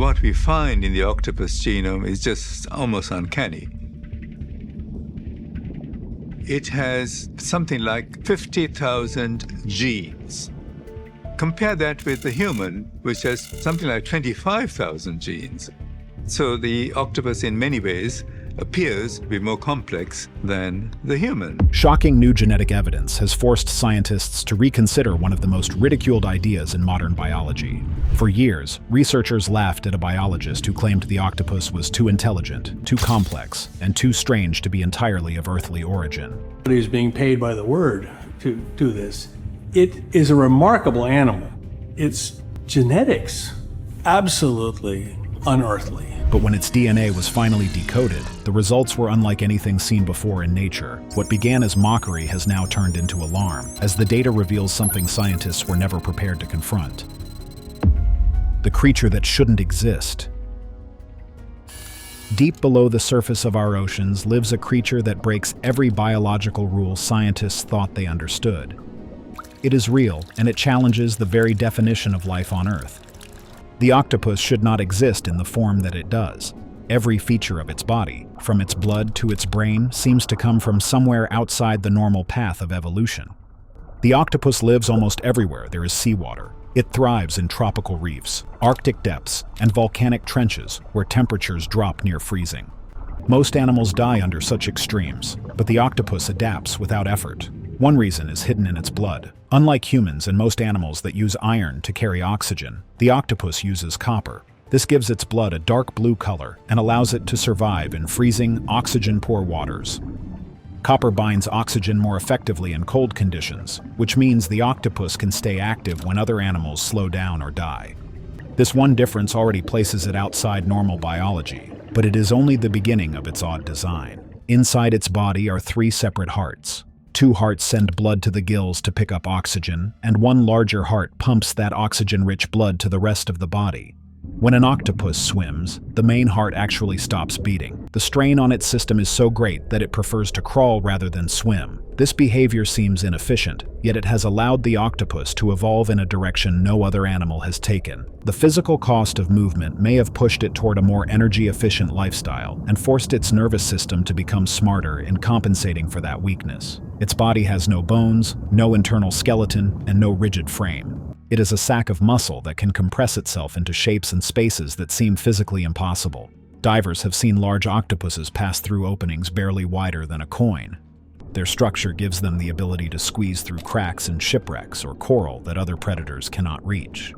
what we find in the octopus genome is just almost uncanny. It has something like 50,000 genes. Compare that with the human, which has something like 25,000 genes. So the octopus, in many ways, appears to be more complex than the human. Shocking new genetic evidence has forced scientists to reconsider one of the most ridiculed ideas in modern biology. For years, researchers laughed at a biologist who claimed the octopus was too intelligent, too complex, and too strange to be entirely of earthly origin. He's being paid by the word to do this. It is a remarkable animal. Its genetics, absolutely unearthly. But when its DNA was finally decoded, the results were unlike anything seen before in nature. What began as mockery has now turned into alarm, as the data reveals something scientists were never prepared to confront. The creature that shouldn't exist. Deep below the surface of our oceans lives a creature that breaks every biological rule scientists thought they understood. It is real, and it challenges the very definition of life on Earth. The octopus should not exist in the form that it does. Every feature of its body, from its blood to its brain, seems to come from somewhere outside the normal path of evolution. The octopus lives almost everywhere there is seawater. It thrives in tropical reefs, Arctic depths, and volcanic trenches where temperatures drop near freezing. Most animals die under such extremes, but the octopus adapts without effort. One reason is hidden in its blood. Unlike humans and most animals that use iron to carry oxygen, the octopus uses copper. This gives its blood a dark blue color and allows it to survive in freezing, oxygen-poor waters. Copper binds oxygen more effectively in cold conditions, which means the octopus can stay active when other animals slow down or die. This one difference already places it outside normal biology, but it is only the beginning of its odd design. Inside its body are 3 separate hearts. 2 hearts send blood to the gills to pick up oxygen, and one larger heart pumps that oxygen-rich blood to the rest of the body. When an octopus swims, the main heart actually stops beating. The strain on its system is so great that it prefers to crawl rather than swim. This behavior seems inefficient, yet it has allowed the octopus to evolve in a direction no other animal has taken. The physical cost of movement may have pushed it toward a more energy-efficient lifestyle and forced its nervous system to become smarter in compensating for that weakness. Its body has no bones, no internal skeleton, and no rigid frame. It is a sack of muscle that can compress itself into shapes and spaces that seem physically impossible. Divers have seen large octopuses pass through openings barely wider than a coin. Their structure gives them the ability to squeeze through cracks in shipwrecks or coral that other predators cannot reach.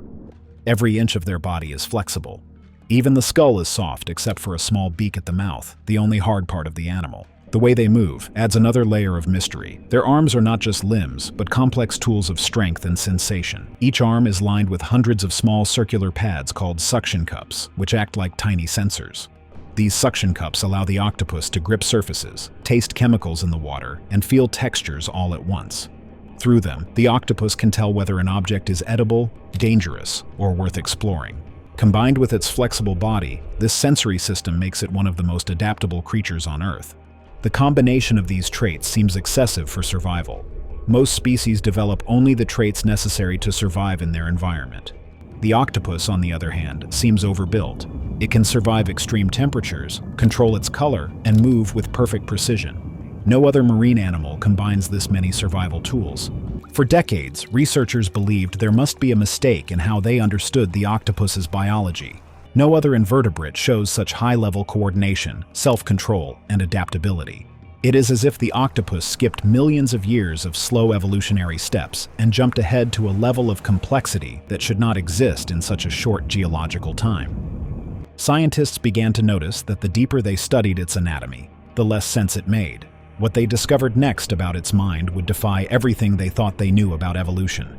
Every inch of their body is flexible. Even the skull is soft except for a small beak at the mouth, the only hard part of the animal. The way they move adds another layer of mystery. Their arms are not just limbs, but complex tools of strength and sensation. Each arm is lined with hundreds of small circular pads called suction cups, which act like tiny sensors. These suction cups allow the octopus to grip surfaces, taste chemicals in the water, and feel textures all at once. Through them, the octopus can tell whether an object is edible, dangerous, or worth exploring. Combined with its flexible body, this sensory system makes it one of the most adaptable creatures on Earth. The combination of these traits seems excessive for survival. Most species develop only the traits necessary to survive in their environment. The octopus, on the other hand, seems overbuilt. It can survive extreme temperatures, control its color, and move with perfect precision. No other marine animal combines this many survival tools. For decades, researchers believed there must be a mistake in how they understood the octopus's biology. No other invertebrate shows such high-level coordination, self-control, and adaptability. It is as if the octopus skipped millions of years of slow evolutionary steps and jumped ahead to a level of complexity that should not exist in such a short geological time. Scientists began to notice that the deeper they studied its anatomy, the less sense it made. What they discovered next about its mind would defy everything they thought they knew about evolution.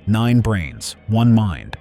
9 brains, 1 mind.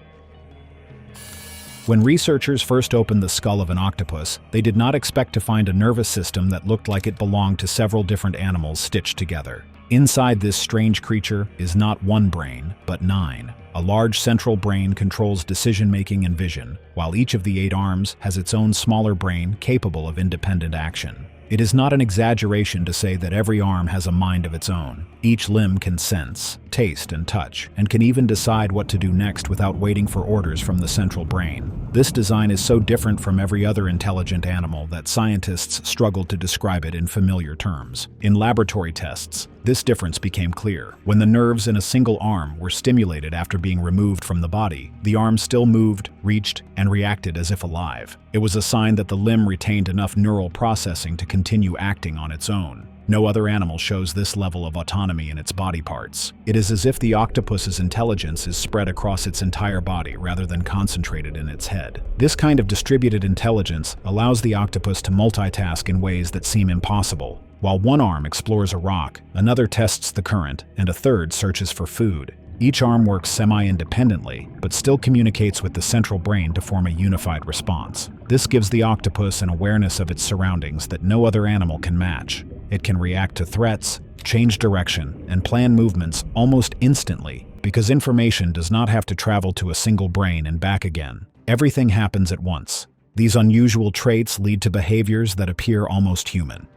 When researchers first opened the skull of an octopus, they did not expect to find a nervous system that looked like it belonged to several different animals stitched together. Inside this strange creature is not 1 brain, but 9. A large central brain controls decision-making and vision, while each of the 8 arms has its own smaller brain capable of independent action. It is not an exaggeration to say that every arm has a mind of its own. Each limb can sense, taste, and touch, and can even decide what to do next without waiting for orders from the central brain. This design is so different from every other intelligent animal that scientists struggled to describe it in familiar terms. In laboratory tests, this difference became clear. When the nerves in a single arm were stimulated after being removed from the body, the arm still moved, reached, and reacted as if alive. It was a sign that the limb retained enough neural processing to continue acting on its own. No other animal shows this level of autonomy in its body parts. It is as if the octopus's intelligence is spread across its entire body rather than concentrated in its head. This kind of distributed intelligence allows the octopus to multitask in ways that seem impossible. While one arm explores a rock, another tests the current, and a third searches for food. Each arm works semi-independently, but still communicates with the central brain to form a unified response. This gives the octopus an awareness of its surroundings that no other animal can match. It can react to threats, change direction, and plan movements almost instantly, because information does not have to travel to a single brain and back again. Everything happens at once. These unusual traits lead to behaviors that appear almost human.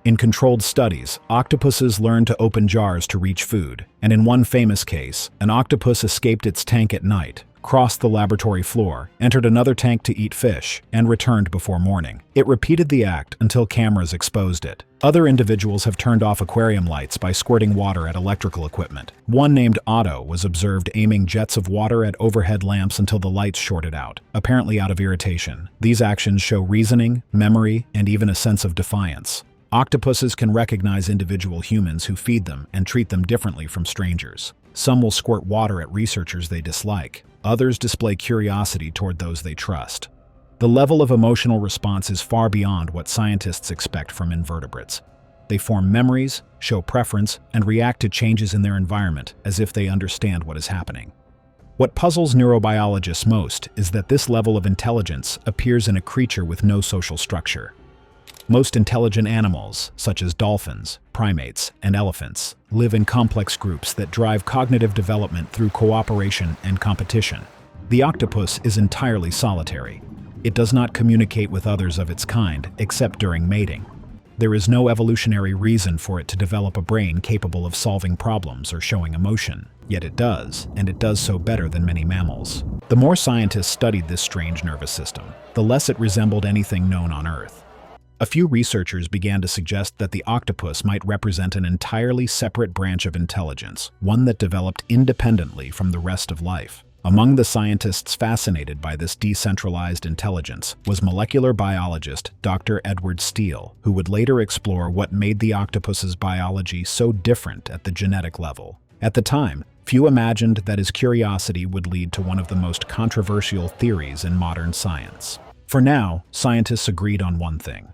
In controlled studies, octopuses learn to open jars to reach food, and in one famous case, an octopus escaped its tank at night, crossed the laboratory floor, entered another tank to eat fish, and returned before morning. It repeated the act until cameras exposed it. Other individuals have turned off aquarium lights by squirting water at electrical equipment. One named Otto was observed aiming jets of water at overhead lamps until the lights shorted out, apparently out of irritation. These actions show reasoning, memory, and even a sense of defiance. Octopuses can recognize individual humans who feed them and treat them differently from strangers. Some will squirt water at researchers they dislike. Others display curiosity toward those they trust. The level of emotional response is far beyond what scientists expect from invertebrates. They form memories, show preference, and react to changes in their environment as if they understand what is happening. What puzzles neurobiologists most is that this level of intelligence appears in a creature with no social structure. Most intelligent animals, such as dolphins, primates, and elephants, live in complex groups that drive cognitive development through cooperation and competition. The octopus is entirely solitary. It does not communicate with others of its kind, except during mating. There is no evolutionary reason for it to develop a brain capable of solving problems or showing emotion. Yet it does, and it does so better than many mammals. The more scientists studied this strange nervous system, the less it resembled anything known on Earth. A few researchers began to suggest that the octopus might represent an entirely separate branch of intelligence, one that developed independently from the rest of life. Among the scientists fascinated by this decentralized intelligence was molecular biologist Dr. Edward Steele, who would later explore what made the octopus's biology so different at the genetic level. At the time, few imagined that his curiosity would lead to one of the most controversial theories in modern science. For now, scientists agreed on one thing.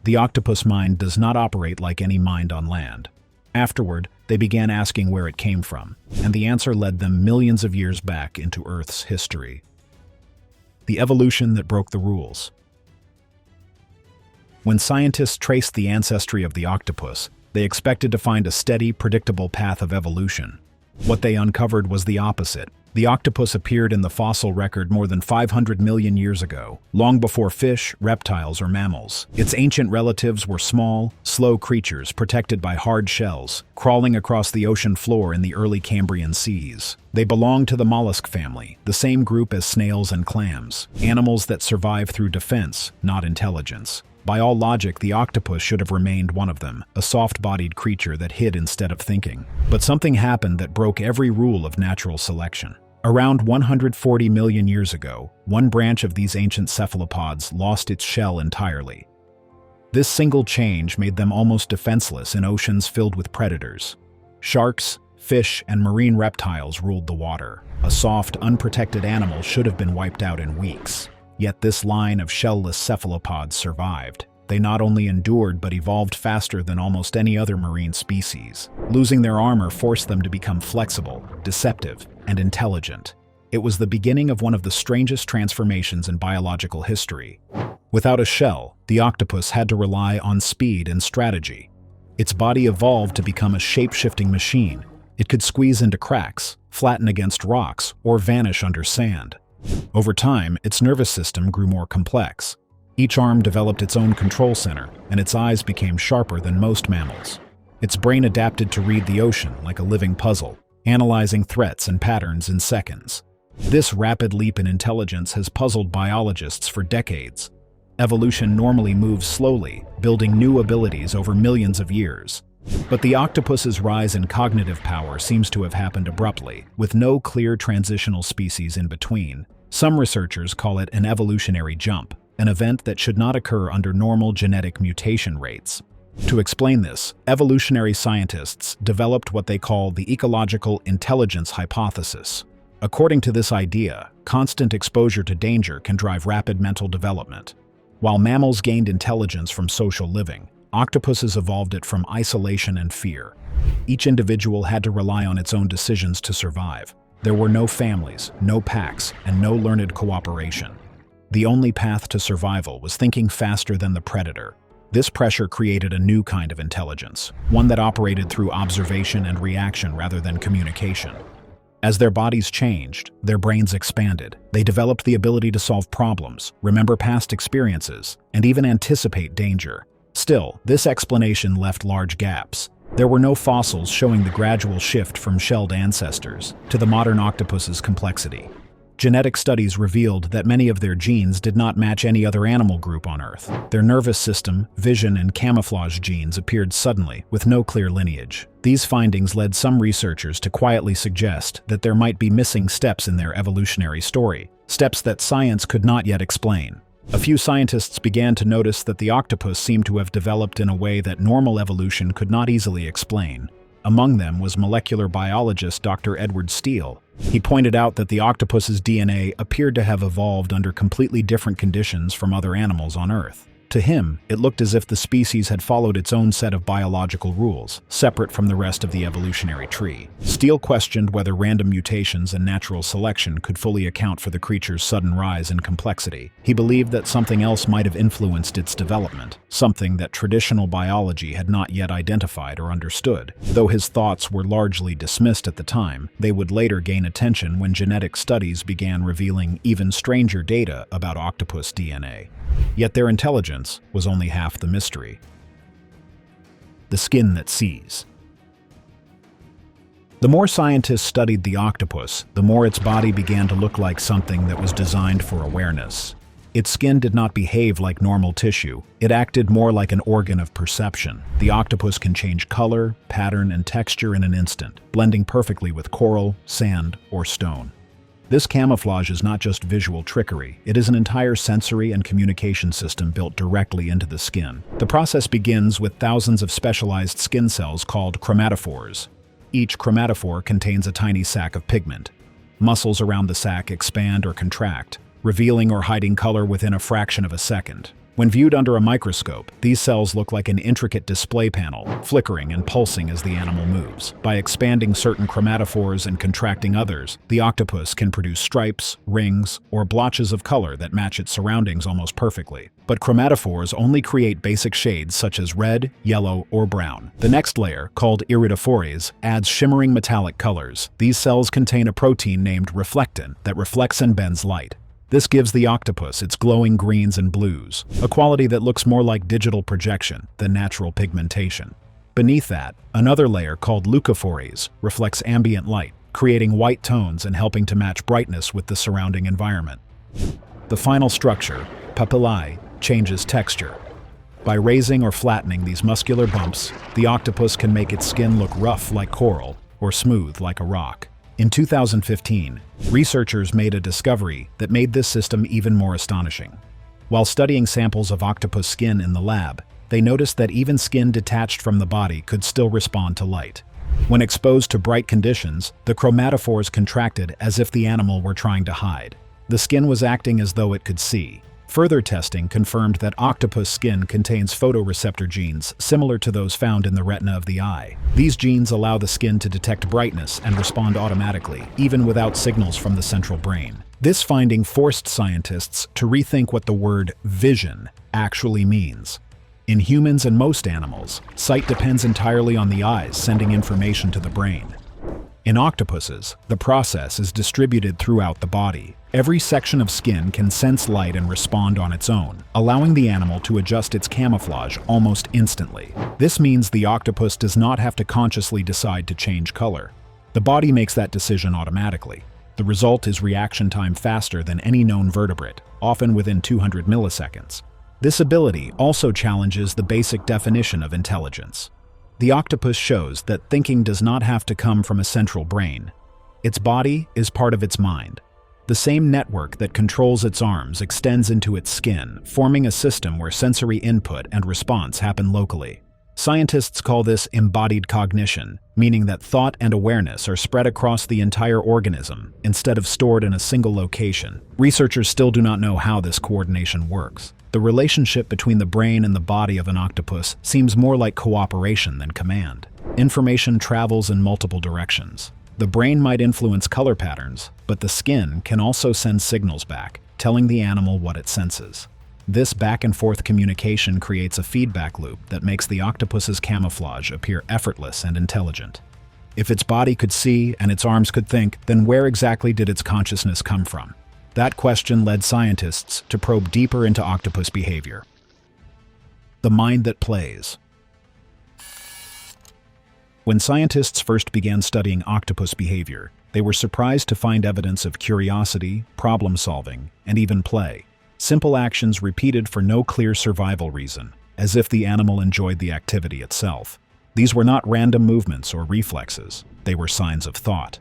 The octopus mind does not operate like any mind on land. Afterward, they began asking where it came from, and the answer led them millions of years back into Earth's history. The evolution that broke the rules. When scientists traced the ancestry of the octopus, they expected to find a steady, predictable path of evolution. What they uncovered was the opposite. The octopus appeared in the fossil record more than 500 million years ago, long before fish, reptiles, or mammals. Its ancient relatives were small, slow creatures protected by hard shells, crawling across the ocean floor in the early Cambrian seas. They belonged to the mollusk family, the same group as snails and clams, animals that survive through defense, not intelligence. By all logic, the octopus should have remained one of them, a soft-bodied creature that hid instead of thinking. But something happened that broke every rule of natural selection. Around 140 million years ago, one branch of these ancient cephalopods lost its shell entirely. This single change made them almost defenseless in oceans filled with predators. Sharks, fish, and marine reptiles ruled the water. A soft, unprotected animal should have been wiped out in weeks. Yet this line of shell-less cephalopods survived. They not only endured but evolved faster than almost any other marine species. Losing their armor forced them to become flexible, deceptive, and intelligent. It was the beginning of one of the strangest transformations in biological history. Without a shell, the octopus had to rely on speed and strategy. Its body evolved to become a shape-shifting machine. It could squeeze into cracks, flatten against rocks, or vanish under sand. Over time, its nervous system grew more complex. Each arm developed its own control center, and its eyes became sharper than most mammals. Its brain adapted to read the ocean like a living puzzle, analyzing threats and patterns in seconds. This rapid leap in intelligence has puzzled biologists for decades. Evolution normally moves slowly, building new abilities over millions of years. But the octopus's rise in cognitive power seems to have happened abruptly, with no clear transitional species in between. Some researchers call it an evolutionary jump, an event that should not occur under normal genetic mutation rates. To explain this, evolutionary scientists developed what they call the ecological intelligence hypothesis. According to this idea, constant exposure to danger can drive rapid mental development. While mammals gained intelligence from social living, octopuses evolved it from isolation and fear. Each individual had to rely on its own decisions to survive. There were no families, no packs, and no learned cooperation. The only path to survival was thinking faster than the predator. This pressure created a new kind of intelligence, one that operated through observation and reaction rather than communication. As their bodies changed, their brains expanded. They developed the ability to solve problems, remember past experiences, and even anticipate danger. Still, this explanation left large gaps. There were no fossils showing the gradual shift from shelled ancestors to the modern octopus's complexity. Genetic studies revealed that many of their genes did not match any other animal group on Earth. Their nervous system, vision, and camouflage genes appeared suddenly, with no clear lineage. These findings led some researchers to quietly suggest that there might be missing steps in their evolutionary story, steps that science could not yet explain. A few scientists began to notice that the octopus seemed to have developed in a way that normal evolution could not easily explain. Among them was molecular biologist Dr. Edward Steele. He pointed out that the octopus's DNA appeared to have evolved under completely different conditions from other animals on Earth. To him, it looked as if the species had followed its own set of biological rules, separate from the rest of the evolutionary tree. Steele questioned whether random mutations and natural selection could fully account for the creature's sudden rise in complexity. He believed that something else might have influenced its development, something that traditional biology had not yet identified or understood. Though his thoughts were largely dismissed at the time, they would later gain attention when genetic studies began revealing even stranger data about octopus DNA. Yet their intelligence was only half the mystery. The skin that sees. The more scientists studied the octopus, the more its body began to look like something that was designed for awareness. Its skin did not behave like normal tissue. It acted more like an organ of perception. The octopus can change color, pattern, and texture in an instant, blending perfectly with coral, sand, or stone. This camouflage is not just visual trickery, it is an entire sensory and communication system built directly into the skin. The process begins with thousands of specialized skin cells called chromatophores. Each chromatophore contains a tiny sac of pigment. Muscles around the sac expand or contract, revealing or hiding color within a fraction of a second. When viewed under a microscope, these cells look like an intricate display panel, flickering and pulsing as the animal moves. By expanding certain chromatophores and contracting others, the octopus can produce stripes, rings, or blotches of color that match its surroundings almost perfectly. But chromatophores only create basic shades such as red, yellow, or brown. The next layer, called iridophores, adds shimmering metallic colors. These cells contain a protein named reflectin that reflects and bends light. This gives the octopus its glowing greens and blues, a quality that looks more like digital projection than natural pigmentation. Beneath that, another layer called leucophores reflects ambient light, creating white tones and helping to match brightness with the surrounding environment. The final structure, papillae, changes texture. By raising or flattening these muscular bumps, the octopus can make its skin look rough like coral or smooth like a rock. In 2015, researchers made a discovery that made this system even more astonishing. While studying samples of octopus skin in the lab, they noticed that even skin detached from the body could still respond to light. When exposed to bright conditions, the chromatophores contracted as if the animal were trying to hide. The skin was acting as though it could see. Further testing confirmed that octopus skin contains photoreceptor genes similar to those found in the retina of the eye. These genes allow the skin to detect brightness and respond automatically, even without signals from the central brain. This finding forced scientists to rethink what the word vision actually means. In humans and most animals, sight depends entirely on the eyes sending information to the brain. In octopuses, the process is distributed throughout the body. Every section of skin can sense light and respond on its own, allowing the animal to adjust its camouflage almost instantly. This means the octopus does not have to consciously decide to change color. The body makes that decision automatically. The result is reaction time faster than any known vertebrate, often within 200 milliseconds. This ability also challenges the basic definition of intelligence. The octopus shows that thinking does not have to come from a central brain. Its body is part of its mind. The same network that controls its arms extends into its skin, forming a system where sensory input and response happen locally. Scientists call this embodied cognition, meaning that thought and awareness are spread across the entire organism instead of stored in a single location. Researchers still do not know how this coordination works. The relationship between the brain and the body of an octopus seems more like cooperation than command. Information travels in multiple directions. The brain might influence color patterns, but the skin can also send signals back, telling the animal what it senses. This back-and-forth communication creates a feedback loop that makes the octopus's camouflage appear effortless and intelligent. If its body could see and its arms could think, then where exactly did its consciousness come from? That question led scientists to probe deeper into octopus behavior. The mind that plays. When scientists first began studying octopus behavior, they were surprised to find evidence of curiosity, problem-solving, and even play. Simple actions repeated for no clear survival reason, as if the animal enjoyed the activity itself. These were not random movements or reflexes, they were signs of thought.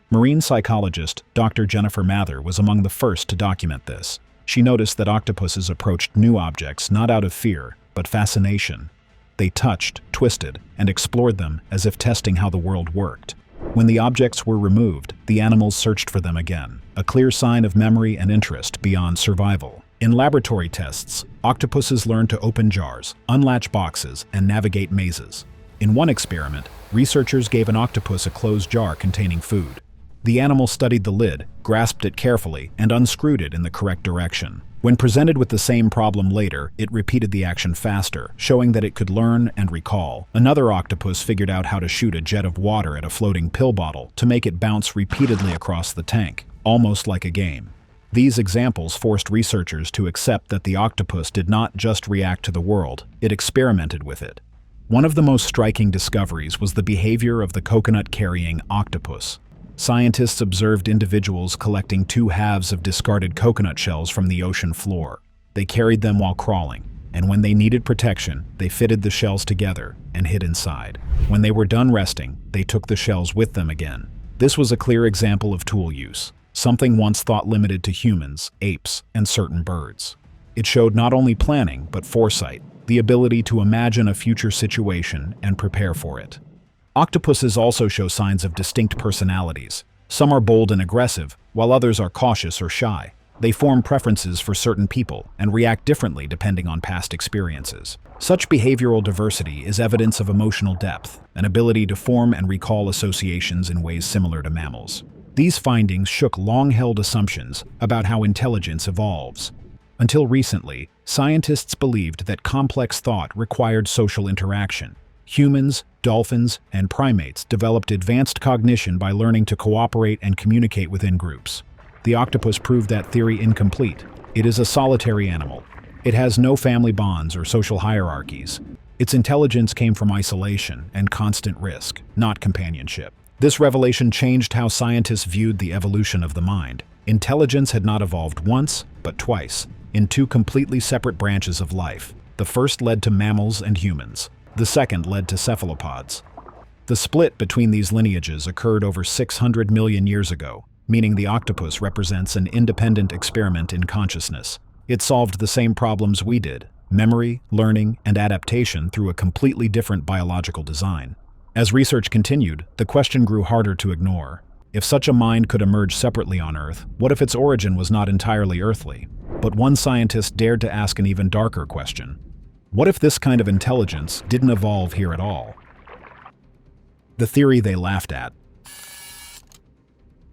Marine psychologist Dr. Jennifer Mather was among the first to document this. She noticed that octopuses approached new objects not out of fear, but fascination. They touched, twisted, and explored them as if testing how the world worked. When the objects were removed, the animals searched for them again, a clear sign of memory and interest beyond survival. In laboratory tests, octopuses learned to open jars, unlatch boxes, and navigate mazes. In one experiment, researchers gave an octopus a closed jar containing food. The animal studied the lid, grasped it carefully, and unscrewed it in the correct direction. When presented with the same problem later, it repeated the action faster, showing that it could learn and recall. Another octopus figured out how to shoot a jet of water at a floating pill bottle to make it bounce repeatedly across the tank, almost like a game. These examples forced researchers to accept that the octopus did not just react to the world, it experimented with it. One of the most striking discoveries was the behavior of the coconut-carrying octopus. Scientists observed individuals collecting 2 halves of discarded coconut shells from the ocean floor. They carried them while crawling, and when they needed protection, they fitted the shells together and hid inside. When they were done resting, they took the shells with them again. This was a clear example of tool use, something once thought limited to humans, apes, and certain birds. It showed not only planning, but foresight, the ability to imagine a future situation and prepare for it. Octopuses also show signs of distinct personalities. Some are bold and aggressive, while others are cautious or shy. They form preferences for certain people and react differently depending on past experiences. Such behavioral diversity is evidence of emotional depth, an ability to form and recall associations in ways similar to mammals. These findings shook long-held assumptions about how intelligence evolves. Until recently, scientists believed that complex thought required social interaction. Humans, dolphins, and primates developed advanced cognition by learning to cooperate and communicate within groups. The octopus proved that theory incomplete. It is a solitary animal. It has no family bonds or social hierarchies. Its intelligence came from isolation and constant risk, not companionship. This revelation changed how scientists viewed the evolution of the mind. Intelligence had not evolved once, but twice, in 2 completely separate branches of life. The first led to mammals and humans. The second led to cephalopods. The split between these lineages occurred over 600 million years ago, meaning the octopus represents an independent experiment in consciousness. It solved the same problems we did: memory, learning, and adaptation through a completely different biological design. As research continued, the question grew harder to ignore. If such a mind could emerge separately on Earth, what if its origin was not entirely earthly? But one scientist dared to ask an even darker question. What if this kind of intelligence didn't evolve here at all? The theory they laughed at.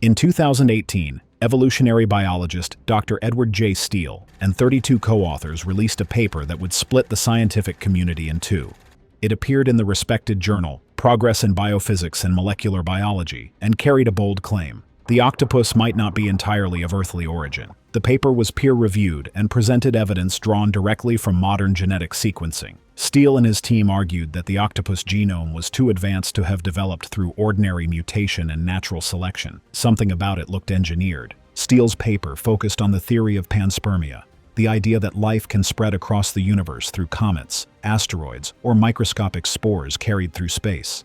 In 2018, evolutionary biologist Dr. Edward J. Steele and 32 co-authors released a paper that would split the scientific community in 2. It appeared in the respected journal Progress in Biophysics and Molecular Biology and carried a bold claim. the octopus might not be entirely of earthly origin. The paper was peer-reviewed and presented evidence drawn directly from modern genetic sequencing. Steele and his team argued that the octopus genome was too advanced to have developed through ordinary mutation and natural selection. Something about it looked engineered. Steele's paper focused on the theory of panspermia, the idea that life can spread across the universe through comets, asteroids, or microscopic spores carried through space.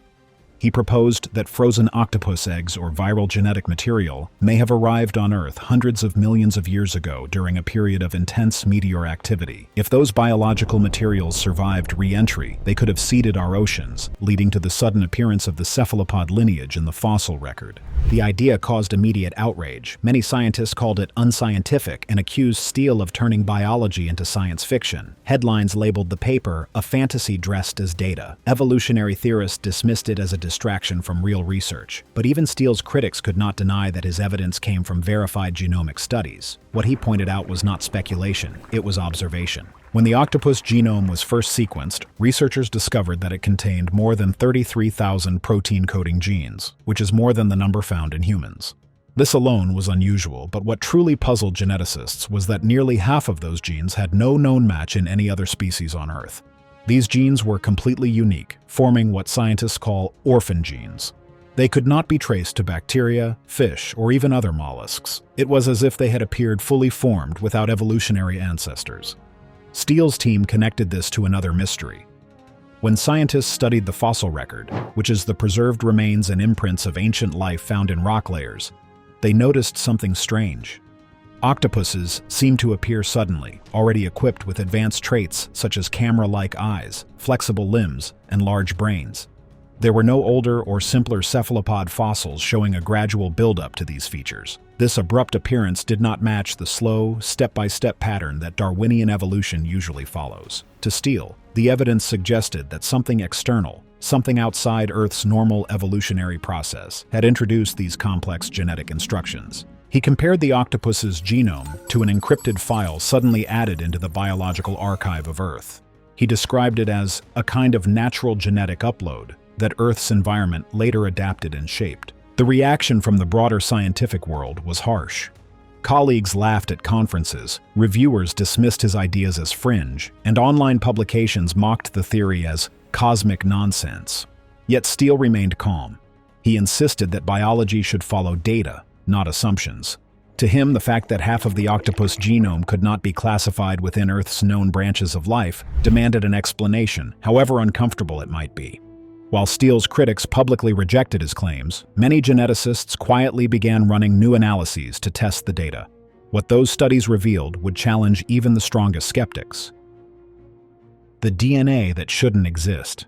He proposed that frozen octopus eggs or viral genetic material may have arrived on Earth hundreds of millions of years ago during a period of intense meteor activity. If those biological materials survived re-entry, they could have seeded our oceans, leading to the sudden appearance of the cephalopod lineage in the fossil record. The idea caused immediate outrage. Many scientists called it unscientific and accused Steele of turning biology into science fiction. Headlines labeled the paper a fantasy dressed as data. Evolutionary theorists dismissed it as a distraction from real research. But even Steele's critics could not deny that his evidence came from verified genomic studies. What he pointed out was not speculation, it was observation. When the octopus genome was first sequenced, researchers discovered that it contained more than 33,000 protein-coding genes, which is more than the number found in humans. This alone was unusual, but what truly puzzled geneticists was that nearly half of those genes had no known match in any other species on Earth. These genes were completely unique, forming what scientists call orphan genes. They could not be traced to bacteria, fish, or even other mollusks. It was as if they had appeared fully formed without evolutionary ancestors. Steele's team connected this to another mystery. When scientists studied the fossil record, which is the preserved remains and imprints of ancient life found in rock layers, they noticed something strange. Octopuses seemed to appear suddenly, already equipped with advanced traits such as camera-like eyes, flexible limbs, and large brains. There were no older or simpler cephalopod fossils showing a gradual buildup to these features. This abrupt appearance did not match the slow, step-by-step pattern that Darwinian evolution usually follows. To Steele, the evidence suggested that something external, something outside Earth's normal evolutionary process, had introduced these complex genetic instructions. He compared the octopus's genome to an encrypted file suddenly added into the biological archive of Earth. He described it as a kind of natural genetic upload that Earth's environment later adapted and shaped. The reaction from the broader scientific world was harsh. Colleagues laughed at conferences, reviewers dismissed his ideas as fringe, and online publications mocked the theory as cosmic nonsense. Yet Steele remained calm. He insisted that biology should follow data, not assumptions. To him, the fact that half of the octopus genome could not be classified within Earth's known branches of life demanded an explanation, however uncomfortable it might be. While Steele's critics publicly rejected his claims, many geneticists quietly began running new analyses to test the data. What those studies revealed would challenge even the strongest skeptics. The DNA that shouldn't exist.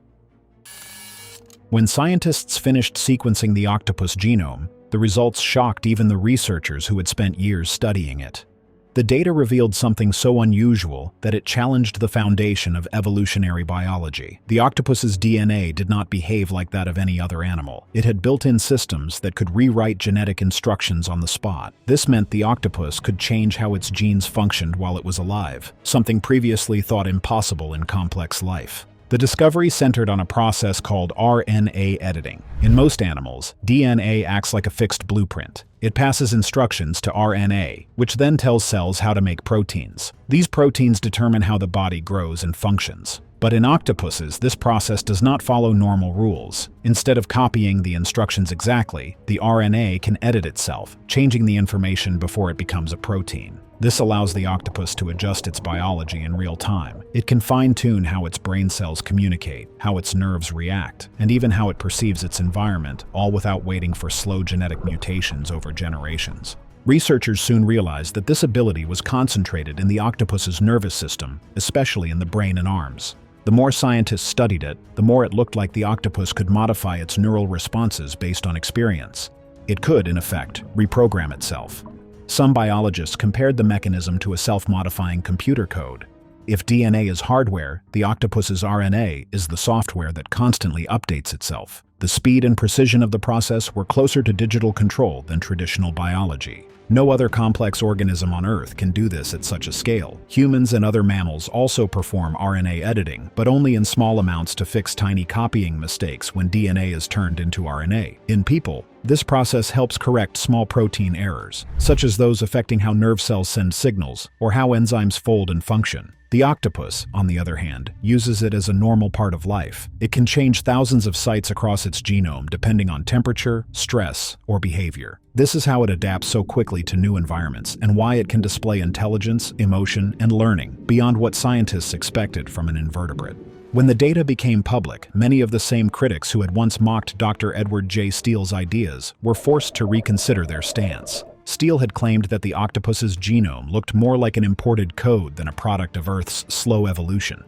When scientists finished sequencing the octopus genome, the results shocked even the researchers who had spent years studying it. The data revealed something so unusual that it challenged the foundation of evolutionary biology. The octopus's DNA did not behave like that of any other animal. It had built-in systems that could rewrite genetic instructions on the spot. This meant the octopus could change how its genes functioned while it was alive, something previously thought impossible in complex life. The discovery centered on a process called RNA editing. In most animals, DNA acts like a fixed blueprint. It passes instructions to RNA, which then tells cells how to make proteins. These proteins determine how the body grows and functions. But in octopuses, this process does not follow normal rules. Instead of copying the instructions exactly, the RNA can edit itself, changing the information before it becomes a protein. This allows the octopus to adjust its biology in real time. It can fine-tune how its brain cells communicate, how its nerves react, and even how it perceives its environment, all without waiting for slow genetic mutations over generations. Researchers soon realized that this ability was concentrated in the octopus's nervous system, especially in the brain and arms. The more scientists studied it, the more it looked like the octopus could modify its neural responses based on experience. It could, in effect, reprogram itself. Some biologists compared the mechanism to a self-modifying computer code. If DNA is hardware, the octopus's RNA is the software that constantly updates itself. The speed and precision of the process were closer to digital control than traditional biology. No other complex organism on Earth can do this at such a scale. Humans and other mammals also perform RNA editing, but only in small amounts to fix tiny copying mistakes when DNA is turned into RNA. In people, This process helps correct small protein errors, such as those affecting how nerve cells send signals or how enzymes fold and function. The octopus, on the other hand, uses it as a normal part of life. It can change thousands of sites across its genome depending on temperature, stress, or behavior. This is how it adapts so quickly to new environments and why it can display intelligence, emotion, and learning beyond what scientists expected from an invertebrate. When the data became public, many of the same critics who had once mocked Dr. Edward J. Steele's ideas were forced to reconsider their stance. Steele had claimed that the octopus's genome looked more like an imported code than a product of Earth's slow evolution.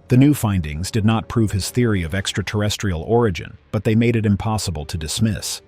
The new findings did not prove his theory of extraterrestrial origin, but they made it impossible to dismiss.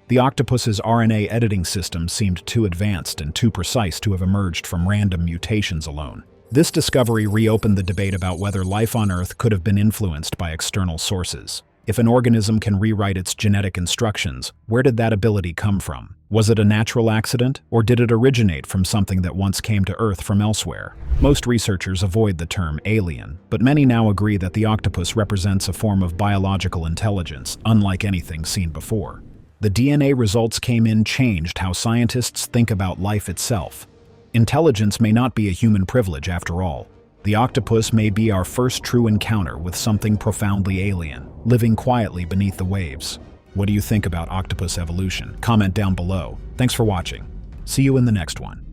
The octopus's RNA editing system seemed too advanced and too precise to have emerged from random mutations alone. This discovery reopened the debate about whether life on Earth could have been influenced by external sources. If an organism can rewrite its genetic instructions, where did that ability come from? Was it a natural accident, or did it originate from something that once came to Earth from elsewhere? Most researchers avoid the term alien, but many now agree that the octopus represents a form of biological intelligence, unlike anything seen before. The DNA results came in changed how scientists think about life itself. Intelligence may not be a human privilege after all. The octopus may be our first true encounter with something profoundly alien, living quietly beneath the waves. What do you think about octopus evolution? Comment down below. Thanks for watching. See you in the next one.